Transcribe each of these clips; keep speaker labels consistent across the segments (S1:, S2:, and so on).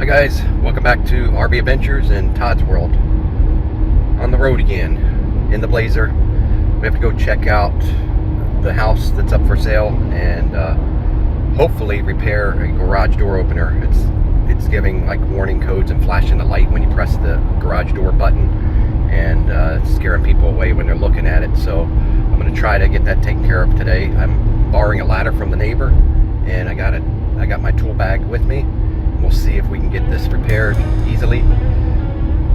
S1: Hi guys, welcome back to RV Adventures in Todd's World. On the road again, in the Blazer. We have to go check out the house that's up for sale and hopefully repair a garage door opener. It's giving like warning codes and flashing the light when you press the garage door button, and it's scaring people away when they're looking at it. So I'm going to try to get that taken care of today. I'm borrowing a ladder from the neighbor, and I got my tool bag with me. We'll see if we can get this repaired easily.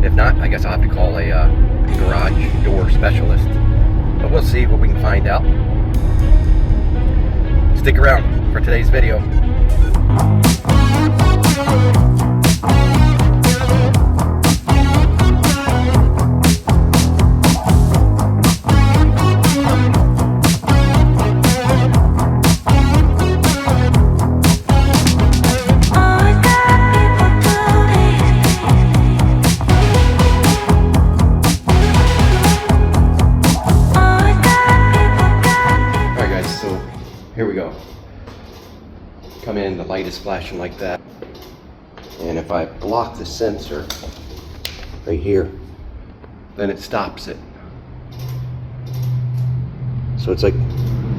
S1: If not, I guess I'll have to call a garage door specialist. But we'll see what we can find out. Stick around for today's video. Here we go. Come in, the light is flashing like that. And if I block the sensor right here, then it stops it. So it's like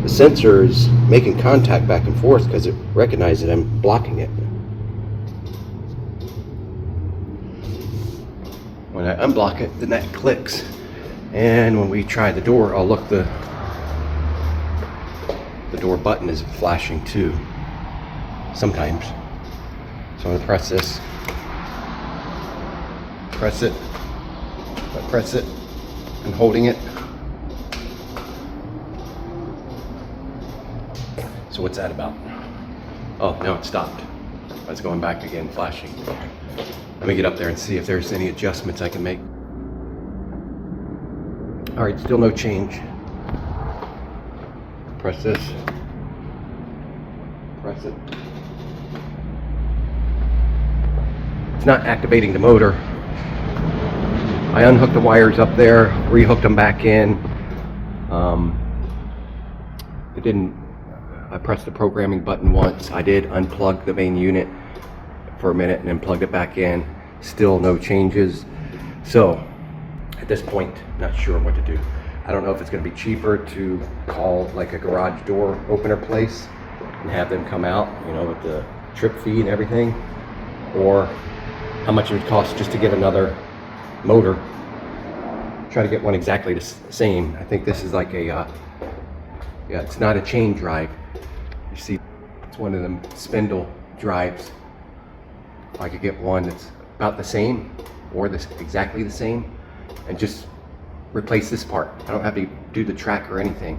S1: the sensor is making contact back and forth because it recognizes that I'm blocking it. When I unblock it, then that clicks. And when we try the door, oh look, the door button is flashing too sometimes. So I'm gonna press this, press it, I press it, I'm holding it. So what's that about? Oh, now it stopped. It's going back again, flashing. Let me get up there and see if there's any adjustments I can make. All right, still no change. Press this, press it. It's not activating the motor. I unhooked the wires up there, rehooked them back in. It didn't, I pressed the programming button once. I did unplug the main unit for a minute and then plugged it back in. Still no changes. So at this point, not sure what to do. I don't know if it's going to be cheaper to call like a garage door opener place and have them come out, you know, with the trip fee and everything, or how much it would cost just to get another motor. Try to get one exactly the same. I think this is like a, yeah, it's not a chain drive. You see, it's one of them spindle drives. If I could get one that's about the same or this exactly the same and just replace this part. I don't have to do the track or anything.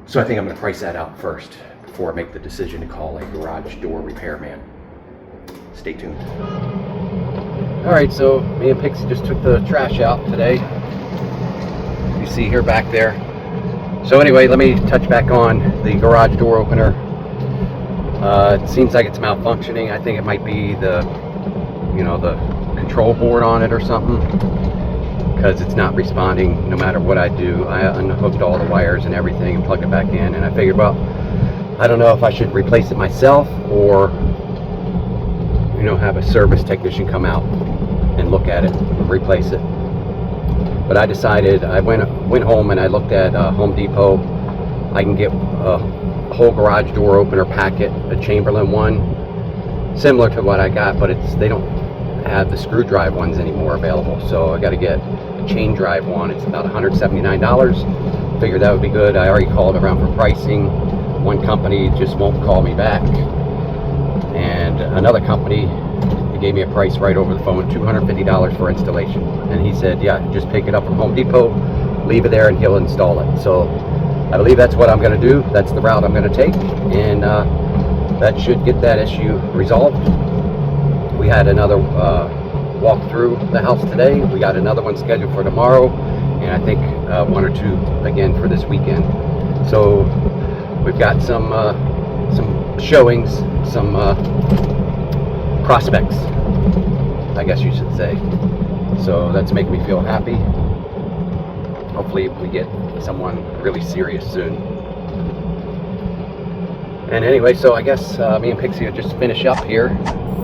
S1: So I think I'm going to price that out first before I make the decision to call a garage door repairman. Stay tuned. Alright, so me and Pixie just took the trash out today. You see here back there. So anyway, let me touch back on the garage door opener. It seems like it's malfunctioning. I think it might be the, you know, the control board on it or something, because it's not responding no matter what I do. I unhooked all the wires and everything and plugged it back in, and I figured, well, I don't know if I should replace it myself or, you know, have a service technician come out and look at it and replace it. But I decided, I went home and I looked at Home Depot. I can get a whole garage door opener packet, a Chamberlain one, similar to what I got, but they don't have the screw drive ones anymore available, so I got to get a chain drive one. It's about $179. Figured that would be good. I already called around for pricing. One company just won't call me back, and another company gave me a price right over the phone, $250 for installation, and he said, yeah, just pick it up from Home Depot, leave it there, and he'll install it. So I believe that's what I'm going to do. That's the route I'm going to take, and that should get that issue resolved. We had another walk through the house today. We got another one scheduled for tomorrow, and I think one or two again for this weekend. So we've got some showings, some prospects, I guess you should say. So that's making me feel happy. Hopefully we get someone really serious soon. And anyway, so I guess me and Pixie will just finish up here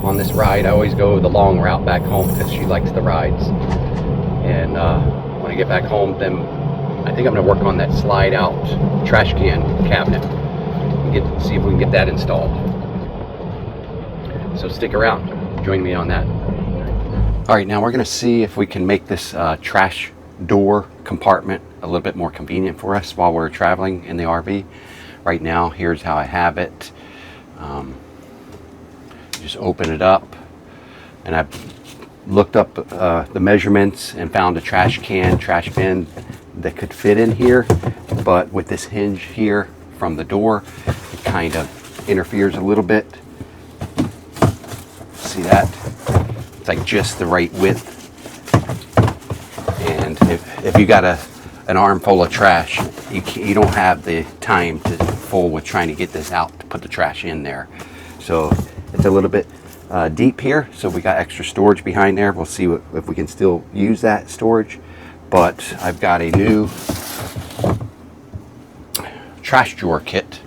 S1: on this ride. I always go the long route back home because she likes the rides. And when I get back home, then I think I'm going to work on that slide out trash can cabinet and see if we can get that installed. So stick around, join me on that. All right, now we're going to see if we can make this trash door compartment a little bit more convenient for us while we're traveling in the RV. Right now, here's how I have it. Just open it up, and I've looked up the measurements and found a trash bin that could fit in here, but with this hinge here from the door, it kind of interferes a little bit. See that? It's like just the right width. And if you got an armful of trash, you don't have the time to fool with trying to get this out to put the trash in there. So it's a little bit deep here, so we got extra storage behind there. We'll see if we can still use that storage. But I've got a new trash drawer kit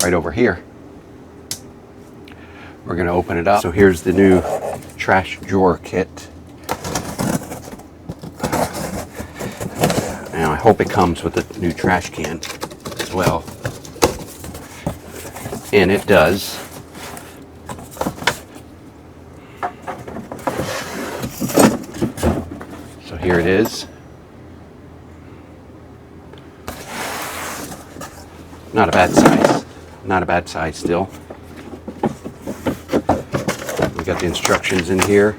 S1: right over here. We're going to open it up. So here's the new trash drawer kit. Now I hope it comes with a new trash can as well. And it does. So here it is. Not a bad size. Not a bad size still. We got the instructions in here.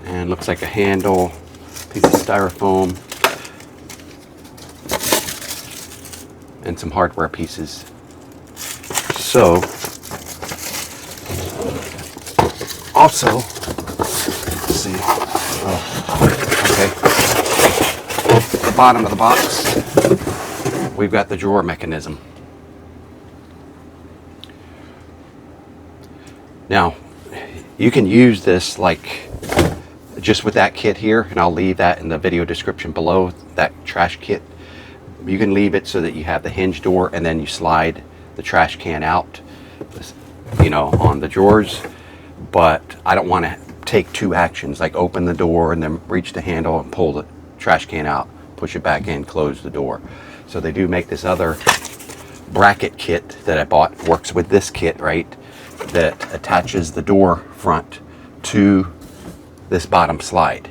S1: And looks like a handle, piece of styrofoam, and some hardware pieces. So, also, let's see. Okay. At the bottom of the box, we've got the drawer mechanism. Now, you can use this like just with that kit here, and I'll leave that in the video description below, that trash kit. You can leave it so that you have the hinge door and then you slide the trash can out, you know, on the drawers. But I don't want to take two actions, like open the door and then reach the handle and pull the trash can out, push it back in, close the door. So they do make this other bracket kit that I bought, works with this kit, right, that attaches the door front to this bottom slide,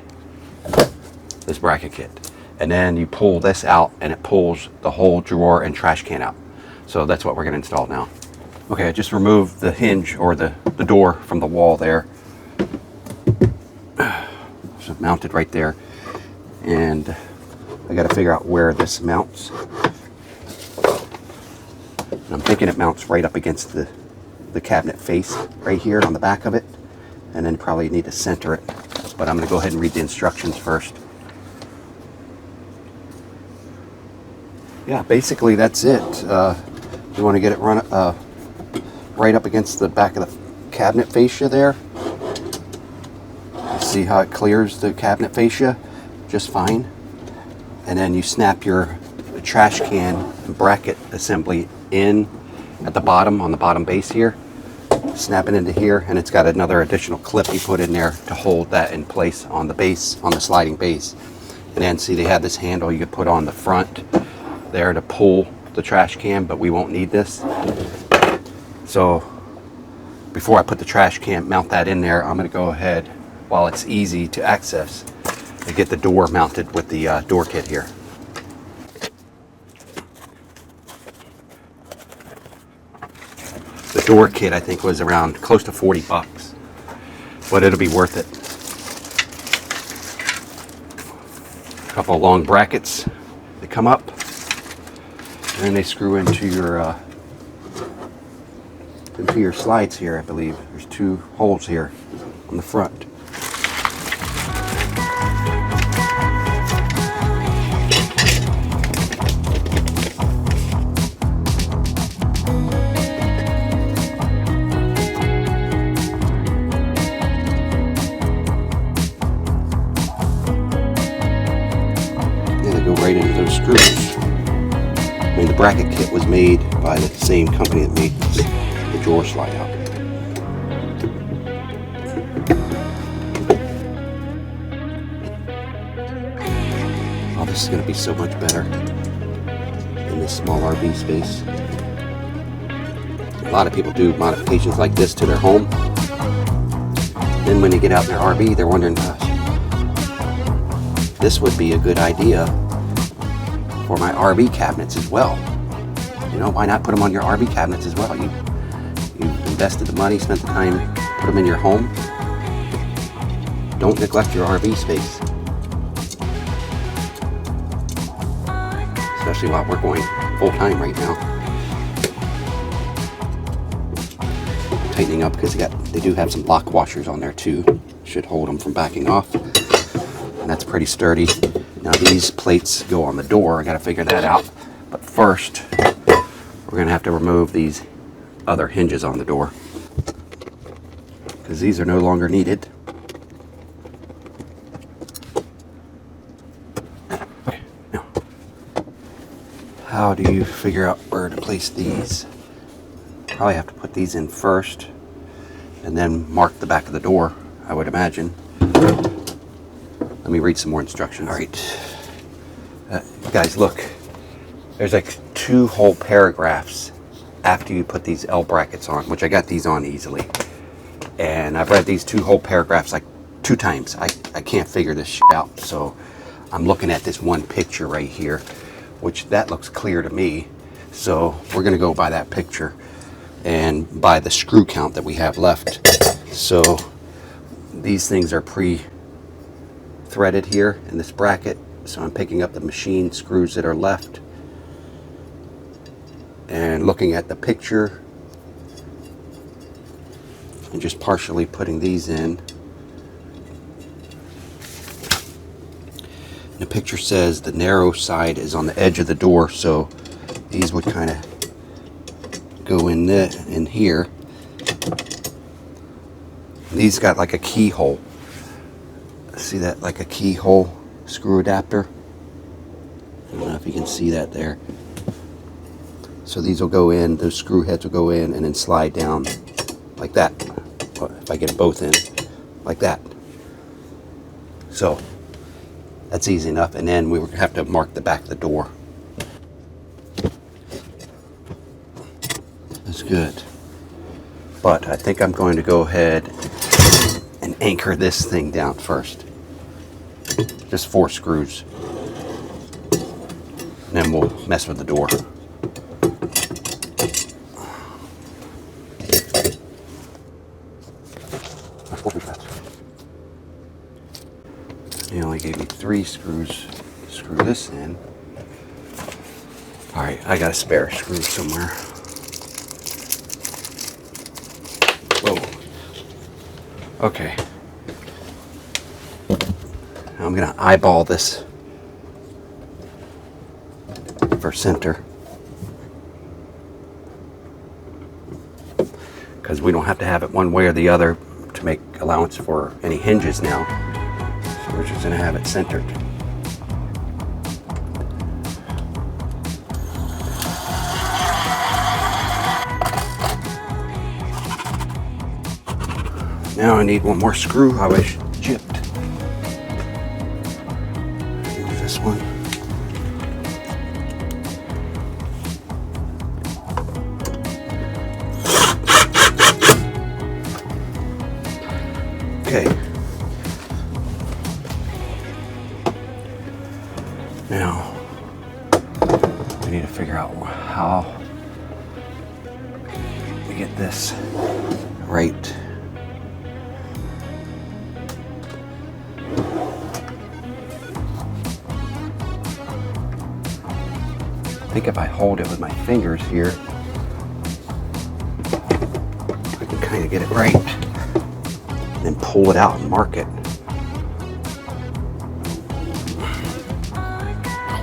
S1: this bracket kit. And then you pull this out and it pulls the whole drawer and trash can out. So that's what we're gonna install now. Okay, I just removed the hinge or the door from the wall there. So mounted right there. And I gotta figure out where this mounts. And I'm thinking it mounts right up against the cabinet face right here on the back of it. And then probably need to center it. But I'm gonna go ahead and read the instructions first. Yeah, basically that's it. You want to get it right up against the back of the cabinet fascia there. See how it clears the cabinet fascia just fine. And then you snap your trash can bracket assembly in at the bottom, on the bottom base here. Snap it into here, and it's got another additional clip you put in there to hold that in place on the base, on the sliding base. And then see, they have this handle you could put on the front there to pull the trash can, but we won't need this. So before I put the trash can, mount that in there, I'm going to go ahead, while it's easy to access, to get the door mounted with the door kit here. The door kit I think was around close to 40 bucks, but it'll be worth it. A couple of long brackets that come up, and then they screw into your slides here, I believe. There's two holes here on the front. Yeah, they go right into those screws. I mean, the
S2: bracket kit was made by the same company that made the drawer slide out. Oh, this is going to be so much better in this small RV space. A lot of people do modifications like this to their home. Then when they get out in their RV, they're wondering, gosh, this would be a good idea for my RV cabinets as well. You know, why not put them on your RV cabinets as well? You've invested the money, spent the time, put them in your home. Don't neglect your RV space. Especially while we're going full time right now. Tightening up because they do have some lock washers on there too. Should hold them from backing off. And that's pretty sturdy. Now these plates go on the door. I got to figure that out. But first, we're going to have to remove these other hinges on the door because these are no longer needed. Okay, now, how do you figure out where to place these? Probably have to put these in first and then mark the back of the door, I would imagine. Let me read some more instructions. All right, guys, look. There's like 2 whole paragraphs after you put these L brackets on, which I got these on easily. And I've read these 2 whole paragraphs like 2 times. I can't figure this shit out. So I'm looking at this one picture right here, which that looks clear to me. So we're gonna go by that picture and by the screw count that we have left. So these things are pre-threaded here in this bracket. So I'm picking up the machine screws that are left and looking at the picture and just partially putting these in. The picture says the narrow side is on the edge of the door, so these would kind of go in here. These got like a keyhole. See that, like a keyhole screw adapter? I don't know if you can see that there. So these will go in, those screw heads will go in and then slide down like that. If I get them both in, like that. So that's easy enough. And then we have to mark the back of the door. That's good. But I think I'm going to go ahead and anchor this thing down first. Just 4 screws. And then we'll mess with the door. He only gave me 3 screws to screw this in. Alright, I got a spare screw somewhere. Whoa. Okay. Now I'm going to eyeball this for center. Because we don't have to have it one way or the other to make allowance for any hinges now. So we're just going to have it centered. Now I need one more screw. I wish chipped. Use this one. Okay. Now we need to figure out how we get this right. I think if I hold it with my fingers here, I can kind of get it right. And then pull it out and mark it.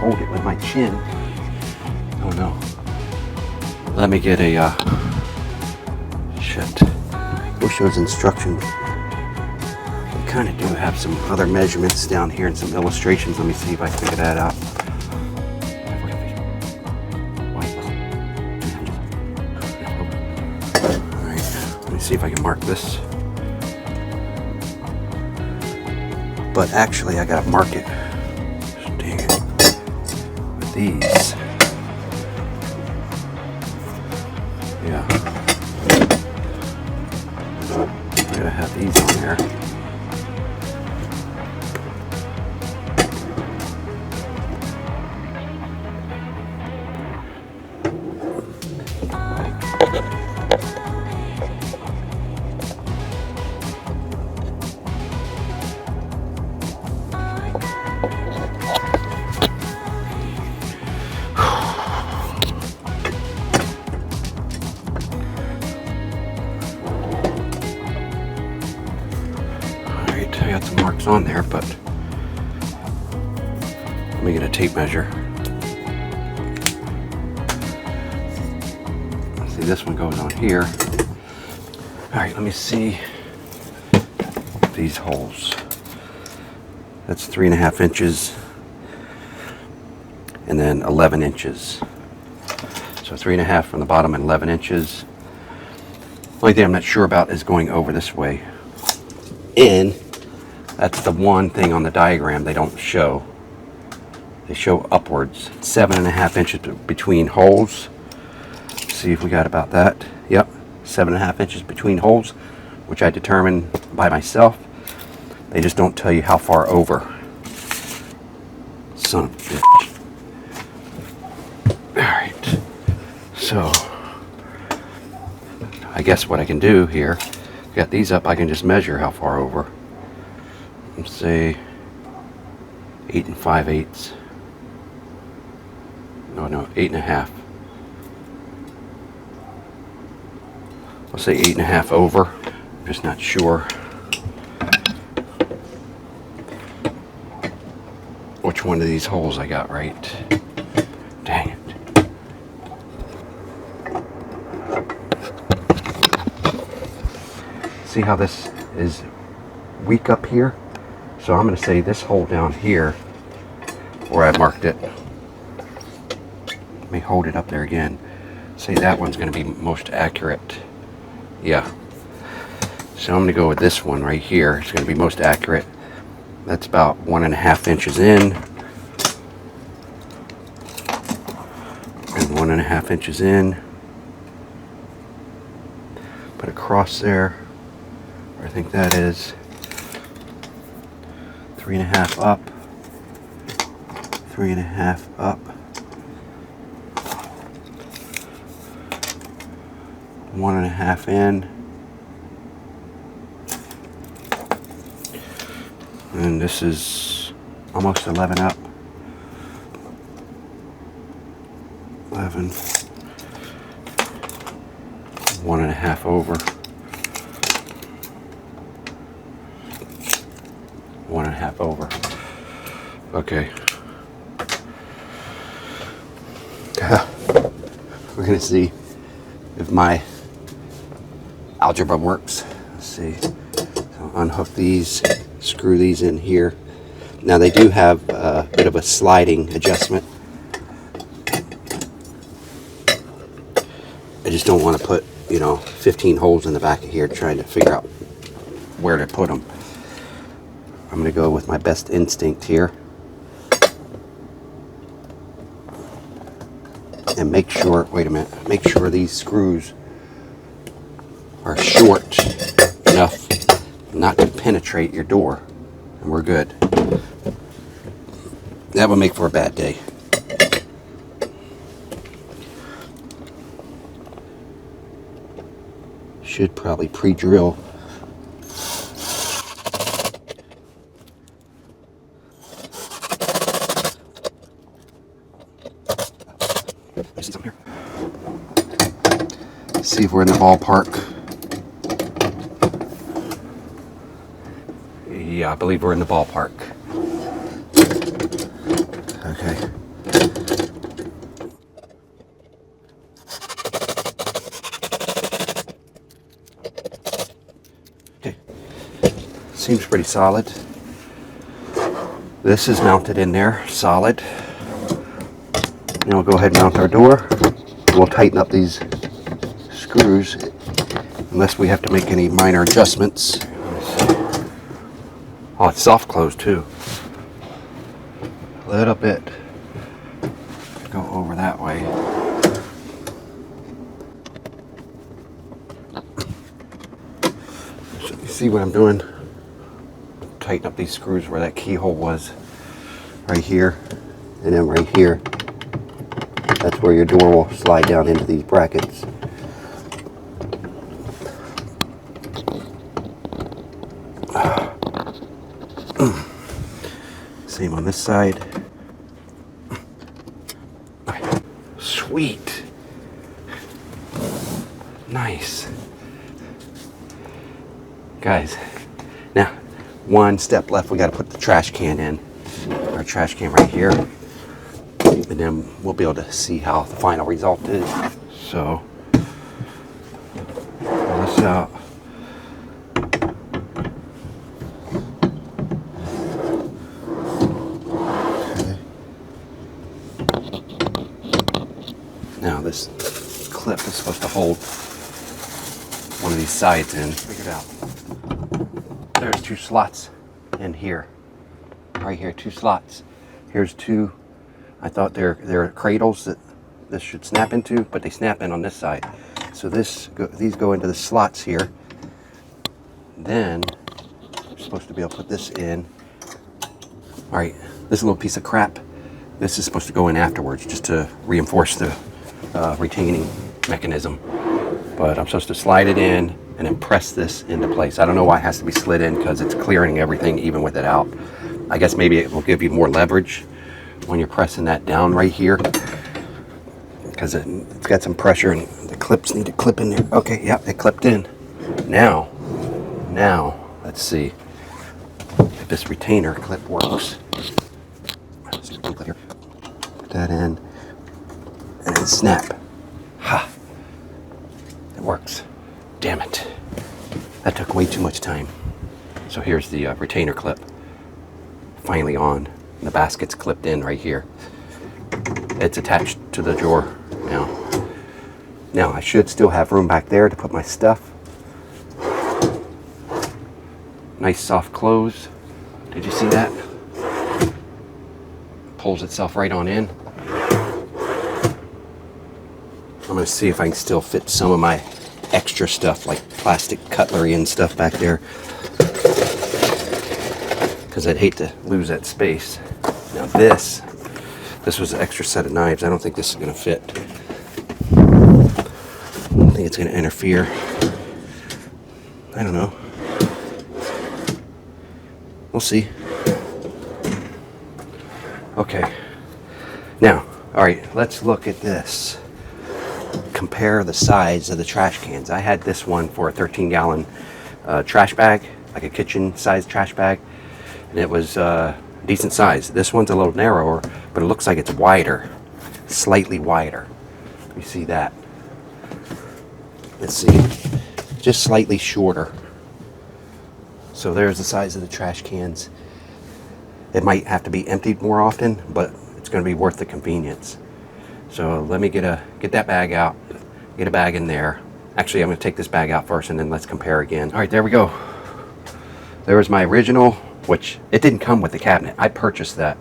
S2: Hold it with my chin. Oh no. Let me get a, shit. Wish those instructions. We kind of do have some other measurements down here and some illustrations. Let me see if I figure that out. See if I can mark this. But actually, I gotta mark it. Dang it. With these. Yeah. I gotta have these on there. I got some marks on there, but let me get a tape measure. See, this one goes on here. All right, let me see these holes. That's 3.5 inches and then 11 inches. So 3.5 from the bottom and 11 inches. Only thing I'm not sure about is going over this way. And that's the one thing on the diagram they don't show. They show upwards. 7.5 inches between holes. Let's see if we got about that. Yep, 7.5 inches between holes, which I determined by myself. They just don't tell you how far over. Son of a bitch. Alright, so I guess what I can do here, got these up, I can just measure how far over. Let's say 8 5/8. No, 8.5. I'll say 8.5 over. I'm just not sure which one of these holes I got right. Dang it. See how this is weak up here? So I'm going to say this hole down here where I marked it. Let me hold it up there again. Say that one's going to be most accurate. Yeah. So I'm going to go with this one right here. It's going to be most accurate. That's about 1.5 inches in. And 1.5 inches in. Put a cross there. I think that is 3.5 up, 3.5 up, 1.5 in, and this is almost 11 up, 11, 1.5 over. 1.5 over. Okay. We're gonna see if my algebra works. Let's see. So unhook these, screw these in here. Now they do have a bit of a sliding adjustment. I just don't want to put, 15 holes in the back of here trying to figure out where to put them. I'm going to go with my best instinct here and make sure, make sure these screws are short enough not to penetrate your door, and we're good. That would make for a bad day. Should probably pre-drill. See if we're in the ballpark. Yeah, I believe we're in the ballpark. Okay. Okay. Seems pretty solid. This is mounted in there, solid. Now we'll go ahead and mount our door. We'll tighten up these screws unless we have to make any minor adjustments. Oh, it's soft close too. A little bit. Go over that way. So you see what I'm doing? Tighten up these screws where that keyhole was. Right here, and then right here. That's where your door will slide down into these brackets. Same on this side. Sweet. Nice. Guys, now one step left. We got to put the trash can in. Our trash can right here. And then we'll be able to see how the final result is. So, pull this out. Now this clip is supposed to hold one of these sides in. Figure it out. There's 2 slots in here. Right here, 2 slots. Here's 2. I thought they're cradles that this should snap into, but they snap in on this side. So these go into the slots here. Then you're supposed to be able to put this in. All right, this little piece of crap. This is supposed to go in afterwards, just to reinforce the retaining mechanism. But I'm supposed to slide it in and then press this into place. I don't know why it has to be slid in, because it's clearing everything even with it out. I guess maybe it will give you more leverage when you're pressing that down right here, because it's got some pressure and the clips need to clip in there. Okay, yep, it clipped in. Now, let's see if this retainer clip works. Put that in and then snap. Ha! It works. Damn it. That took way too much time. So here's the retainer clip. Finally on. The basket's clipped in right here. It's attached to the drawer now. Now I should still have room back there to put my stuff. Nice soft close. Did you see that? Pulls itself right on in. I'm going to see if I can still fit some of my extra stuff like plastic cutlery and stuff back there, because I'd hate to lose that space. Now this was an extra set of knives. I don't think this is going to fit. I don't think it's going to interfere. I don't know. We'll see. Okay. Now, all right, let's look at this. Compare the size of the trash cans. I had this one for a 13-gallon trash bag, like a kitchen-sized trash bag, and it was decent size. This one's a little narrower, but it looks like it's wider, slightly wider. You see that? Let's see, just slightly shorter. So there's the size of the trash cans. It might have to be emptied more often, but it's going to be worth the convenience. So let me get that bag out, get a bag in there. Actually, I'm going to take this bag out first, and then let's compare again. All right, there we go. There was my original, which it didn't come with the cabinet. I purchased that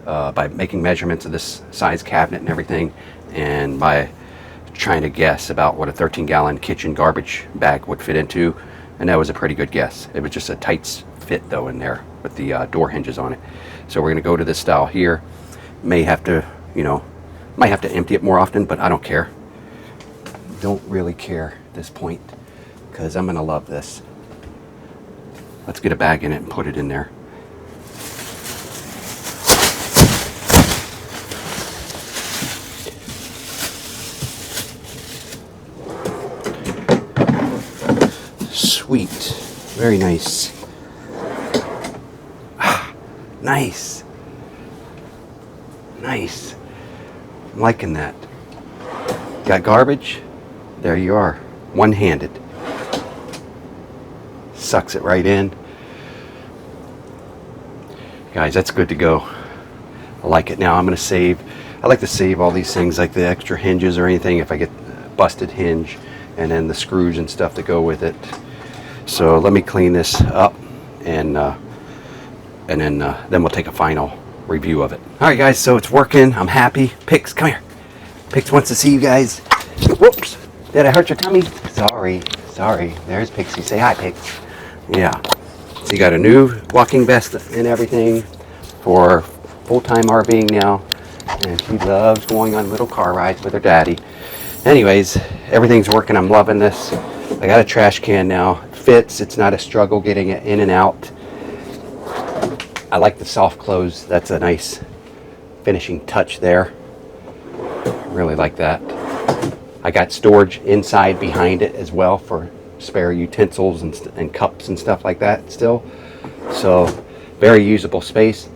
S2: by making measurements of this size cabinet and everything, and by trying to guess about what a 13-gallon kitchen garbage bag would fit into, and that was a pretty good guess. It was just a tight fit though in there with the door hinges on it. So we're going to go to this style here. May have to, might have to empty it more often, but I don't care. Don't really care at this point, because I'm going to love this. Let's get a bag in it and put it in there. Sweet. Very nice. Ah, nice. Nice. I'm liking that. Got garbage? There you are. One-handed. Sucks it right in. Guys, that's good to go. I like it. Now I'm going to I like to save all these things, like the extra hinges or anything. If I get a busted hinge, and then the screws and stuff that go with it. So let me clean this up, and then we'll take a final review of it. All right, guys, so it's working. I'm happy. Pix, come here. Pix wants to see you guys. Whoops, did I hurt your tummy? Sorry. There's Pixie. Say hi, Pix. Yeah. So you got a new walking vest and everything for full-time RVing now, and she loves going on little car rides with her daddy. Anyways, everything's working. I'm loving this. I got a trash can now. It fits. It's not a struggle getting it in and out. I like the soft close. That's a nice finishing touch there. Really like that. I got storage inside behind it as well for spare utensils and cups and stuff like that still. So very usable space.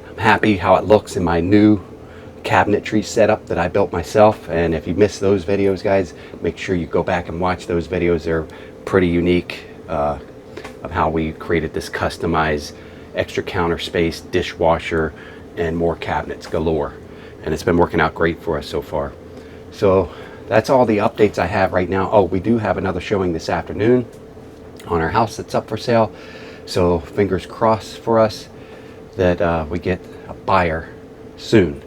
S2: I'm happy how it looks in my new cabinetry setup that I built myself. And if you missed those videos, guys, make sure you go back and watch those videos. They're pretty unique of how we created this customized extra counter space, dishwasher, and more cabinets galore. And it's been working out great for us so far. So that's all the updates I have right now. Oh, we do have another showing this afternoon on our house that's up for sale. So fingers crossed for us that we get a buyer soon,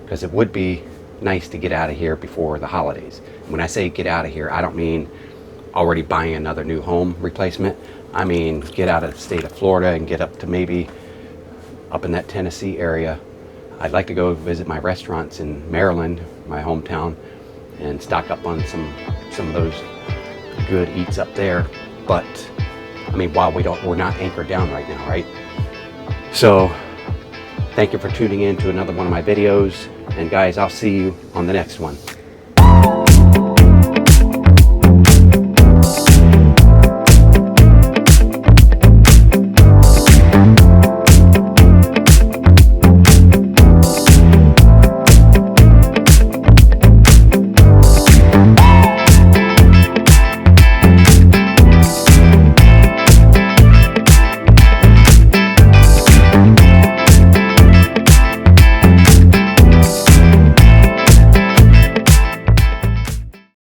S2: because it would be nice to get out of here before the holidays. When I say get out of here, I don't mean already buying another new home replacement. I mean get out of the state of Florida and get up to maybe up in that Tennessee area. I'd like to go visit my restaurants in Maryland, my hometown, and stock up on some of those good eats up there. But I mean, while we're not anchored down right now, right? So thank you for tuning in to another one of my videos, and guys, I'll see you on the next one.